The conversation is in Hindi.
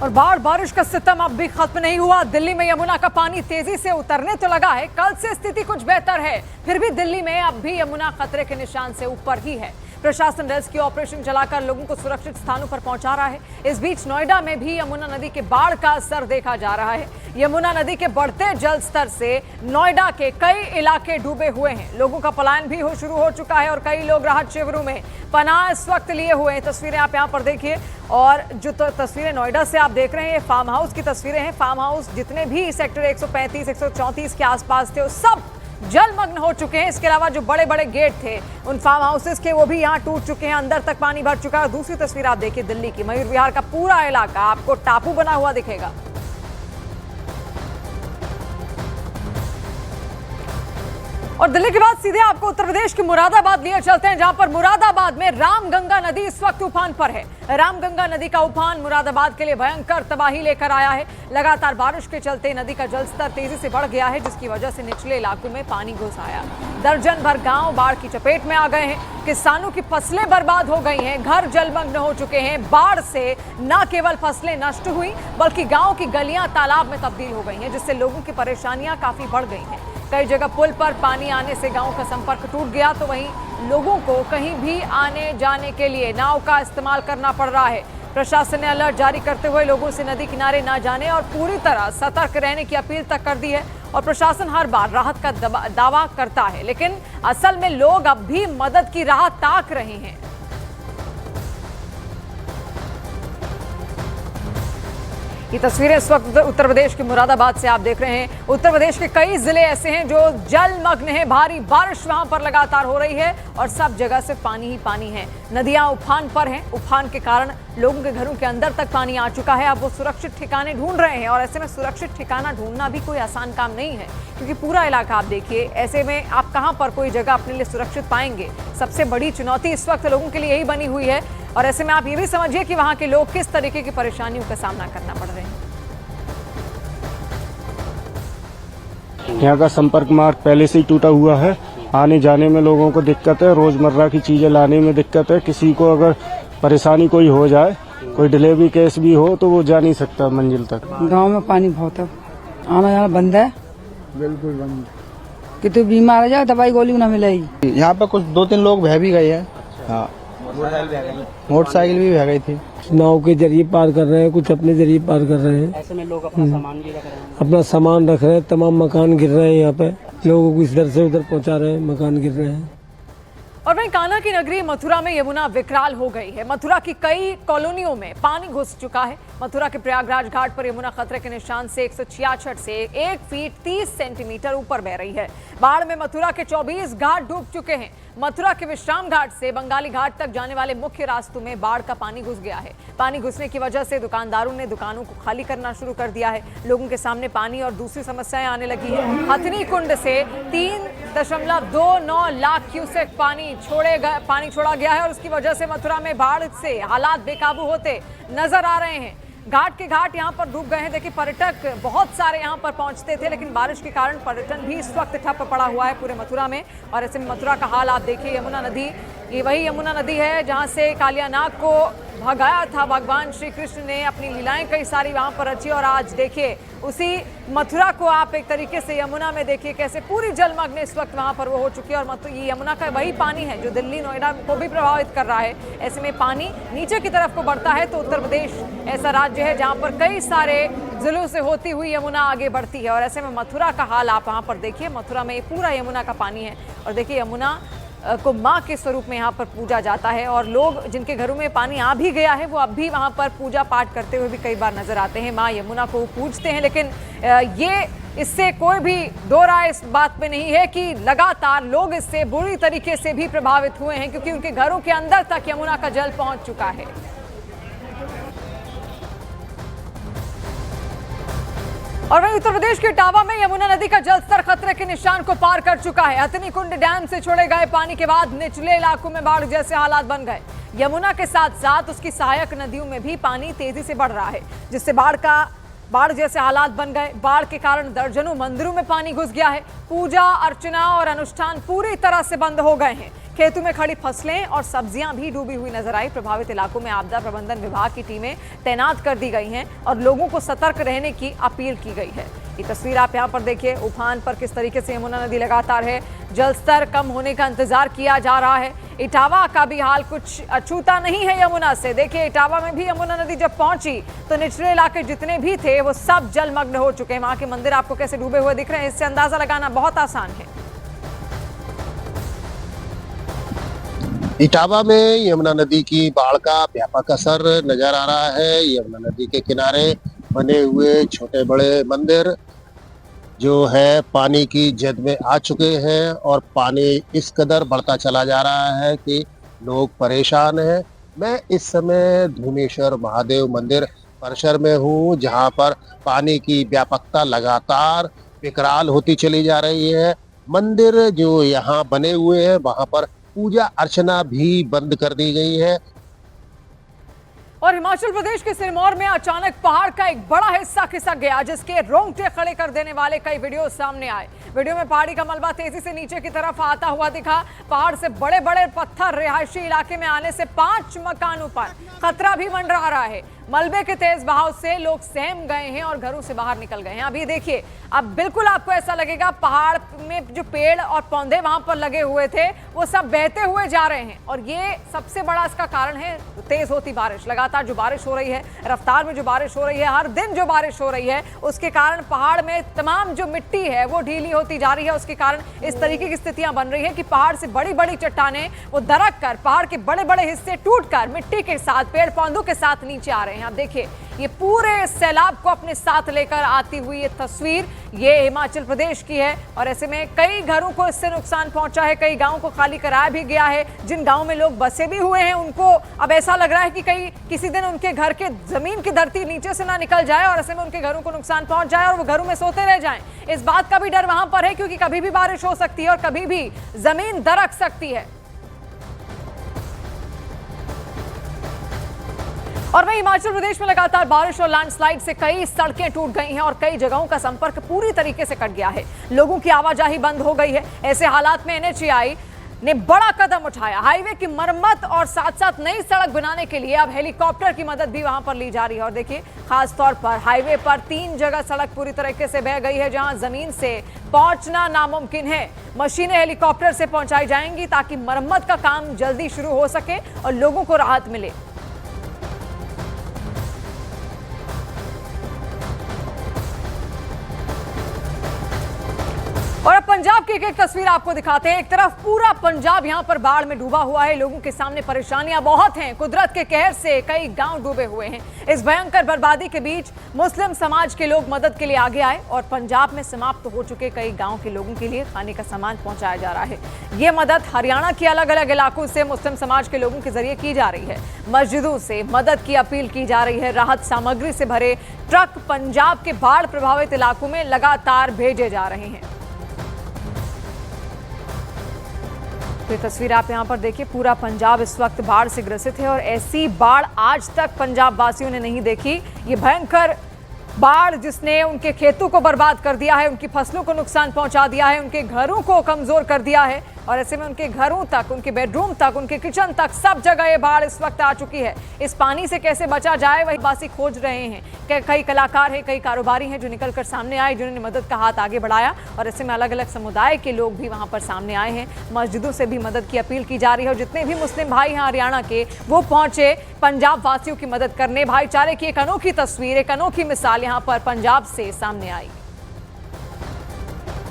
और बारिश का सितम अब भी खत्म नहीं हुआ। दिल्ली में यमुना का पानी तेजी से उतरने तो लगा है। कल से स्थिति कुछ बेहतर है, फिर भी दिल्ली में अब भी यमुना खतरे के निशान से ऊपर ही है। प्रशासन रेस्क्यू ऑपरेशन चलाकर लोगों को सुरक्षित स्थानों पर पहुंचा रहा है। इस बीच नोएडा में भी यमुना नदी के बाढ़ का असर देखा जा रहा है। यमुना नदी के बढ़ते जल स्तर से नोएडा के कई इलाके डूबे हुए हैं। लोगों का पलायन भी शुरू हो चुका है और कई लोग राहत शिविरों में पनाह इस वक्त लिए हुए हैं। तस्वीरें आप यहाँ पर देखिए, और जो तस्वीरें नोएडा से आप देख रहे हैं, ये फार्म हाउस की तस्वीरें हैं। फार्म हाउस जितने भी सेक्टर 135, 134 के आसपास थे, वो सब जलमग्न हो चुके हैं। इसके अलावा जो बड़े बड़े गेट थे उन फार्म हाउसेस के, वो भी यहाँ टूट चुके हैं। अंदर तक पानी भर चुका है। दूसरी तस्वीर आप देखिए दिल्ली की, मयूर विहार का पूरा इलाका आपको टापू बना हुआ दिखेगा। और दिल्ली के बाद सीधे आपको उत्तर प्रदेश के मुरादाबाद लिए चलते हैं, जहां पर मुरादाबाद में रामगंगा नदी इस वक्त उफान पर है। रामगंगा नदी का उफान मुरादाबाद के लिए भयंकर तबाही लेकर आया है। लगातार बारिश के चलते नदी का जलस्तर तेजी से बढ़ गया है, जिसकी वजह से निचले इलाकों में पानी घुस आया। दर्जन भर गांव बाढ़ की चपेट में आ गए हैं। किसानों की फसलें बर्बाद हो गई हैं, घर जलमग्न हो चुके हैं। बाढ़ से न केवल फसलें नष्ट हुई, बल्कि गांव की गलियां तालाब में तब्दील हो गई हैं, जिससे लोगों की परेशानियां काफी बढ़ गई हैं। कई जगह पुल पर पानी आने से गांव का संपर्क टूट गया, तो वहीं लोगों को कहीं भी आने जाने के लिए नाव का इस्तेमाल करना पड़ रहा है। प्रशासन ने अलर्ट जारी करते हुए लोगों से नदी किनारे न जाने और पूरी तरह सतर्क रहने की अपील तक कर दी है। और प्रशासन हर बार राहत का दावा करता है, लेकिन असल में लोग अब भी मदद की राह ताक रहे हैं। ये तस्वीरें इस वक्त उत्तर प्रदेश के मुरादाबाद से आप देख रहे हैं। उत्तर प्रदेश के कई जिले ऐसे हैं जो जलमग्न हैं। भारी बारिश वहां पर लगातार हो रही है और सब जगह से पानी ही पानी है। नदियां उफान पर हैं। उफान के कारण लोगों के घरों के अंदर तक पानी आ चुका है। अब वो सुरक्षित ठिकाने ढूंढ रहे हैं, और ऐसे में सुरक्षित ठिकाना ढूंढना भी कोई आसान काम नहीं है, क्योंकि पूरा इलाका आप देखिए। ऐसे में आप कहां पर कोई जगह अपने लिए सुरक्षित पाएंगे? सबसे बड़ी चुनौती इस वक्त लोगों के लिए यही बनी हुई है। और ऐसे में आप ये भी समझिए कि वहां के लोग किस तरीके की परेशानियों का सामना करना पड़ रहे हैं। यहाँ का संपर्क मार्ग पहले से ही टूटा हुआ है। आने जाने में लोगों को दिक्कत है, रोजमर्रा की चीजें लाने में दिक्कत है। किसी को अगर परेशानी कोई हो जाए, कोई डिलीवरी केस भी हो, तो वो जा नहीं सकता मंजिल तक। गांव में पानी बहुत है, आना जाना बंद है, बिल्कुल बंद। कि तू बीमार हो जाए दवाई गोली ना मिलेगी। यहाँ पर कुछ 2-3 लोग बह भी गए हैं। हाँ, मोटरसाइकिल भी बह गई थी। नाव के जरिए पार कर रहे हैं, कुछ अपने जरिए पार कर रहे हैं। ऐसे में लोग अपना सामान भी रख रहे हैं। अपना सामान रख रहे हैं। तमाम मकान गिर रहे हैं। यहाँ पे लोगों को इधर से उधर पहुंचा रहे हैं, मकान गिर रहे हैं। और वहीं कान्हा की नगरी मथुरा में यमुना विकराल हो गई है। मथुरा की कई कॉलोनियों में पानी घुस चुका है। मथुरा के प्रयागराज घाट पर यमुना खतरे के निशान से 166 से 1 फीट 30 सेंटीमीटर ऊपर बह रही है। बाढ़ में मथुरा के 24 घाट डूब चुके हैं। मथुरा के विश्राम घाट से बंगाली घाट तक जाने वाले मुख्य रास्तों में बाढ़ का पानी घुस गया है। पानी घुसने की वजह से दुकानदारों ने दुकानों को खाली करना शुरू कर दिया है। लोगों के सामने पानी और दूसरी समस्याएं आने लगी है। हथनी कुंड से 3.29 लाख क्यूसेक पानी छोड़ा गया है, और उसकी वजह से मथुरा में बाढ़ से हालात बेकाबू होते नजर आ रहे हैं। घाट के घाट यहाँ पर डूब गए हैं। देखिए, पर्यटक बहुत सारे यहाँ पर पहुँचते थे, लेकिन बारिश के कारण पर्यटन भी इस वक्त ठप पड़ा हुआ है पूरे मथुरा में। और ऐसे में मथुरा का हाल आप देखिए। यमुना नदी, ये वही यमुना नदी है जहाँ से कालियानाग को भगाया था भगवान श्री कृष्ण ने। अपनी लीलाएं कई सारी वहाँ पर रची, और आज देखिए उसी मथुरा को आप एक तरीके से यमुना में देखिए कैसे पूरी जलमग्न इस वक्त वहाँ पर वो हो चुकी है। और ये यमुना का वही पानी है जो दिल्ली नोएडा को भी प्रभावित कर रहा है। ऐसे में पानी नीचे की तरफ को बढ़ता है, तो उत्तर प्रदेश ऐसा राज्य है जहाँ पर कई सारे जिलों से होती हुई यमुना आगे बढ़ती है। और ऐसे में मथुरा का हाल आप वहाँ पर देखिए। मथुरा में पूरा यमुना का पानी है, और देखिए यमुना को माँ के स्वरूप में यहाँ पर पूजा जाता है। और लोग जिनके घरों में पानी आ भी गया है, वो अब भी वहाँ पर पूजा पाठ करते हुए भी कई बार नजर आते हैं। माँ यमुना को पूजते हैं, लेकिन ये इससे कोई भी दो राय इस बात पे नहीं है कि लगातार लोग इससे बुरी तरीके से भी प्रभावित हुए हैं, क्योंकि उनके घरों के अंदर तक यमुना का जल पहुंच चुका है। और वहीं उत्तर प्रदेश के इटावा में यमुना नदी का जलस्तर खतरे के निशान को पार कर चुका है। हथनी कुंड डैम से छोड़े गए पानी के बाद निचले इलाकों में बाढ़ जैसे हालात बन गए। यमुना के साथ साथ उसकी सहायक नदियों में भी पानी तेजी से बढ़ रहा है, जिससे बाढ़ जैसे हालात बन गए। बाढ़ के कारण दर्जनों मंदिरों में पानी घुस गया है। पूजा अर्चना और अनुष्ठान पूरी तरह से बंद हो गए हैं। खेतों में खड़ी फसलें और सब्जियां भी डूबी हुई नजर आई। प्रभावित इलाकों में आपदा प्रबंधन विभाग की टीमें तैनात कर दी गई हैं और लोगों को सतर्क रहने की अपील की गई है। ये तस्वीर आप यहां पर देखिए, उफान पर किस तरीके से यमुना नदी लगातार है। जलस्तर कम होने का इंतजार किया जा रहा है। इटावा का भी हाल कुछ अछूता नहीं है यमुना से। देखिए, इटावा में भी यमुना नदी जब पहुंची तो निचले इलाके जितने भी थे वो सब जलमग्न हो चुके हैं। वहां के मंदिर आपको कैसे डूबे हुए दिख रहे हैं, इससे अंदाजा लगाना बहुत आसान है। इटावा में यमुना नदी की बाढ़ का व्यापक असर नजर आ रहा है। यमुना नदी के किनारे बने हुए छोटे बड़े मंदिर जो है पानी की जद में आ चुके हैं और पानी इस कदर बढ़ता चला जा रहा है कि लोग परेशान हैं। मैं इस समय धूमेश्वर महादेव मंदिर परिसर में हूँ, जहाँ पर पानी की व्यापकता लगातार विकराल होती चली जा रही है। मंदिर जो यहाँ बने हुए हैं वहाँ पर पूजा अर्चना भी बंद कर दी गई है। और हिमाचल प्रदेश के सिरमौर में अचानक पहाड़ का एक बड़ा हिस्सा खिसक गया, जिसके रोंगटे खड़े कर देने वाले कई वीडियो सामने आए। वीडियो में पहाड़ी का मलबा तेजी से नीचे की तरफ आता हुआ दिखा। पहाड़ से बड़े बड़े पत्थर रिहायशी इलाके में आने से 5 मकानों पर खतरा भी मंडरा रहा है। मलबे के तेज बहाव से लोग सहम गए हैं और घरों से बाहर निकल गए हैं। अभी देखिए, अब बिल्कुल आपको ऐसा लगेगा पहाड़ में जो पेड़ और पौधे वहां पर लगे हुए थे वो सब बहते हुए जा रहे हैं। और ये सबसे बड़ा इसका कारण है तेज होती बारिश। लगातार जो बारिश हो रही है, रफ्तार में जो बारिश हो रही है, हर दिन जो बारिश हो रही है, उसके कारण पहाड़ में तमाम जो मिट्टी है वो ढीली होती जा रही है। उसके कारण इस तरीके की स्थितियां बन रही है कि पहाड़ से बड़ी बड़ी चट्टानें वो दरक कर पहाड़ के बड़े बड़े हिस्से टूटकर मिट्टी के साथ, पेड़ पौधों के साथ नीचे आ रहे हैं। आप देखिए, ये पूरे सैलाब को अपने साथ लेकर आती हुई ये तस्वीर ये हिमाचल प्रदेश की है। और ऐसे में कई घरों को इससे नुकसान पहुंचा है, कई गांवों को खाली कराया भी गया है। जिन गांवों में लोग बसे भी हुए हैं उनको अब ऐसा लग रहा है कि कहीं किसी दिन उनके घर के जमीन की धरती नीचे से ना निकल जाए और ऐसे में उनके घरों को नुकसान पहुंच जाए और वो घरों में सोते रह जाएं। इस बात का भी डर वहां पर है क्योंकि कभी भी बारिश हो सकती है और कभी भी जमीन दरक सकती है। और वहीं हिमाचल प्रदेश में लगातार बारिश और लैंडस्लाइड से कई सड़कें टूट गई हैं और कई जगहों का संपर्क पूरी तरीके से कट गया है। लोगों की आवाजाही बंद हो गई है। ऐसे हालात में NHAI ने बड़ा कदम उठाया। हाईवे की मरम्मत और साथ साथ नई सड़क बनाने के लिए अब हेलीकॉप्टर की मदद भी वहां पर ली जा रही है। और देखिए, खास तौर पर हाईवे पर 3 जगह सड़क पूरी तरीके से बह गई है जहां जमीन से पहुंचना नामुमकिन है। मशीनें हेलीकॉप्टर से पहुंचाई जाएंगी ताकि मरम्मत का काम जल्दी शुरू हो सके और लोगों को राहत मिले। और अब पंजाब की एक तस्वीर आपको दिखाते हैं। एक तरफ पूरा पंजाब यहां पर बाढ़ में डूबा हुआ है। लोगों के सामने परेशानियां बहुत हैं। कुदरत के कहर से कई गांव डूबे हुए हैं। इस भयंकर बर्बादी के बीच मुस्लिम समाज के लोग मदद के लिए आगे आए और पंजाब में समाप्त हो चुके कई गांव के लोगों के लिए खाने का सामान पहुंचाया जा रहा है। ये मदद हरियाणा के अलग अलग इलाकों से मुस्लिम समाज के लोगों के जरिए की जा रही है। मस्जिदों से मदद की अपील की जा रही है। राहत सामग्री से भरे ट्रक पंजाब के बाढ़ प्रभावित इलाकों में लगातार भेजे जा रहे हैं। तो तस्वीर आप यहां पर देखिए, पूरा पंजाब इस वक्त बाढ़ से ग्रसित है और ऐसी बाढ़ आज तक पंजाब वासियों ने नहीं देखी। ये भयंकर बाढ़ जिसने उनके खेतों को बर्बाद कर दिया है, उनकी फसलों को नुकसान पहुंचा दिया है, उनके घरों को कमजोर कर दिया है और ऐसे में उनके घरों तक, उनके बेडरूम तक, उनके किचन तक सब जगह ये बाढ़ इस वक्त आ चुकी है। इस पानी से कैसे बचा जाए वही वासी खोज रहे हैं। कई कलाकार हैं, कई कारोबारी हैं जो निकलकर सामने आए, जिन्होंने मदद का हाथ आगे बढ़ाया और ऐसे में अलग अलग समुदाय के लोग भी वहां पर सामने आए हैं। मस्जिदों से भी मदद की अपील की जा रही है और जितने भी मुस्लिम भाई हैं हरियाणा के वो पहुंचे पंजाब वासियों की मदद करने। भाईचारे की एक अनोखी तस्वीर, एक अनोखी मिसाल यहाँ पर पंजाब से सामने आई।